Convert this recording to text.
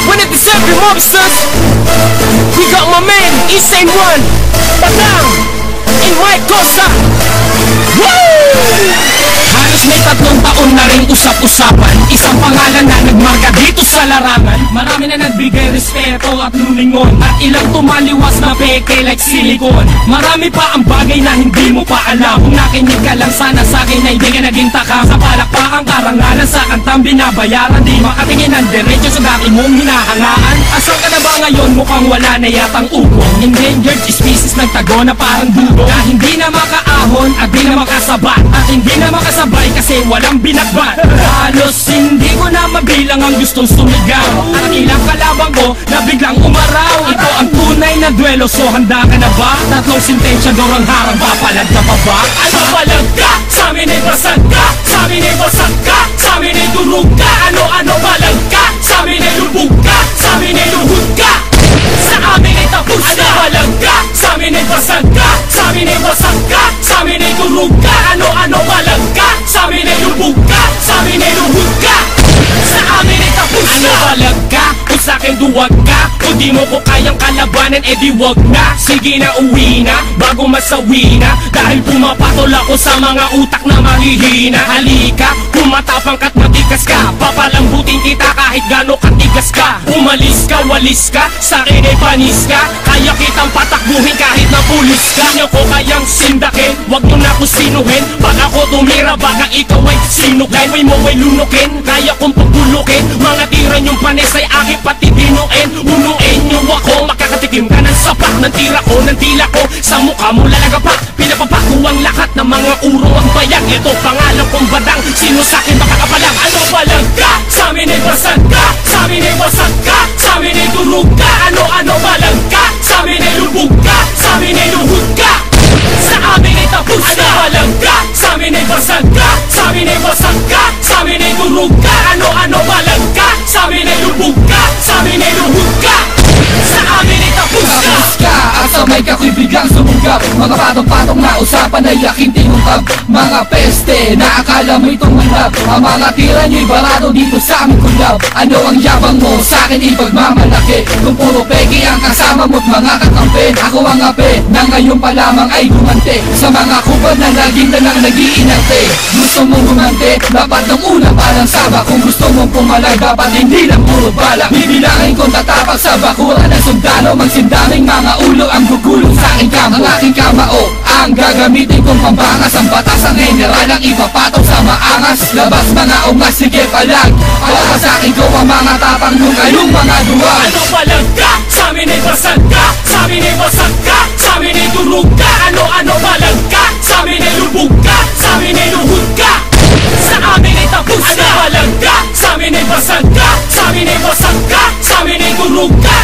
When it is every mobsters, we got my man, Insane One, Batang, and Mike Costa. Halos may 3 taon na rin usap-usapan, isang pangalan na nagmarka dito sa larangan. Marami na nagbigay respeto at lulingon, at ilang tumaliwas na peke like silicone. Marami pa ang bagay na hindi mo pa alam. Kung nakinig ka lang sana sa'kin na hindi ka naging takam. Sa palakpakang karangalan sa kantang binabayaran, di makatingin ang diretsyo sa dati mong hinahangaan. Asan ka na ba ngayon? Mukhang wala na yatang ugong. Endangered species nagtago na parang dugo, na hindi na makaahon at di na makasabat, at hindi na makasabay kasi walang binagbat. Halos hindi ko na mabilang ang gustong sumigaw, at ilang kalabang ko na biglang umaraw. Ito ang tunay na duelo, so handa ka na ba? 3 sentensya daw ang harang, papalag ka pa ba? Ano palag ka? Sa amin ay basag ka, sa amin ay basag ka, sa amin ay durog ka. Ano palag ka? Sa amin ay lubog ka, sa amin ay luhod ka. Sa amin ay tapos ka. Ano palag ka? Sa amin ay basag ka, sa amin ay basag ka, sa amin ay durog ka. Ano palag ka? Sa amin ay lubog ka, sa amin ay luhod ka. Sa amin ay tapos ka. Ano palag ka? Kung sa'kin duwag ka, kung di mo ko kayang kalabanan, edi wag na. Sige na, uwi na, bago masawi na, dahil pumapatol ako sa mga utak na mahihina. Halika, kumatapang ka't matigas ka, papalambutin kita kahit gano'n katigas ka. Umalis ka, walis ka, sa'kin ay panis ka, kaya kitang patakbuhin kahit na pulis ka. Nyo ko kayang sindakin, wag nyo na ko sinuhin. Baka ko tumira, baka ikaw ay sinukin. Way mo ay lunukin, kaya kong pagpulukin. Mga tira nyong panis ay aking pati dinuin. Unuin nyo ako, makakatikim ka ng sapak ng tira ko, ng tila ko. Sa mukha mo lalagapak, pinapapako ang lahat ng mga urong ang bayag. Ito pangalan kong Badang, sino sa'kin makakapalang? Ano palag ka? Sa amin ay basag ka, sa amin ay basag ka, sa amin ay durog ka. Ano palag ka? Sa amin ay lubog ka, sa amin ay luhod ka. Sa amin ay tapos ka. Ano palag ka? Sa amin ay basag ka, sa amin ay basag ka, sa amin ay durog ka. Ano palag ka? Sa amin ay lubog ka, sa amin ay luhod ka. Sa amin ay tapos ka. Tapos ka at sa may kako'y biglang sumugap. Mga patong-patong na usapan ay yakin tinungkab. Mga peste na akala mo'y tumanggap. Ang mga tira nyo'y barado dito sa aming kulab. Ano ang yabang mo sa'kin ipagmamalaki? Kung puro pegi ang kasama mo't mga kakampi, ako ang ape na ngayon pa lamang ay gumante sa mga kubad na laging na lang nag-iinarte. Gusto mong gumante? Dapat ng una palang saba. Kung gusto mong pumalag, dapat hindi lang puro balak. Bibilangin kong tatapak sa bakura ng sundalo. Magsindaming mga ulo ang gugulong sa aking kampo. Ang aking kamao ang gagamitin kong pambangas. Ang batas ang general ang ipapatok sa maangas. Labas mga ungas, sige palag. Para sa akin ko ang mga tapang nung kayong mga duwag. Ano palag ka? Sa amin ay basag ka, sa amin ay basag ka, sa amin ay durog ka. Ano palag ka? Sa amin ay lubog ka, sa amin ay luhod ka. Sa amin ay tapos ka. Ano palag ka? Sa amin ay basag ka, sa amin ay basag ka, sa amin ay durog ka.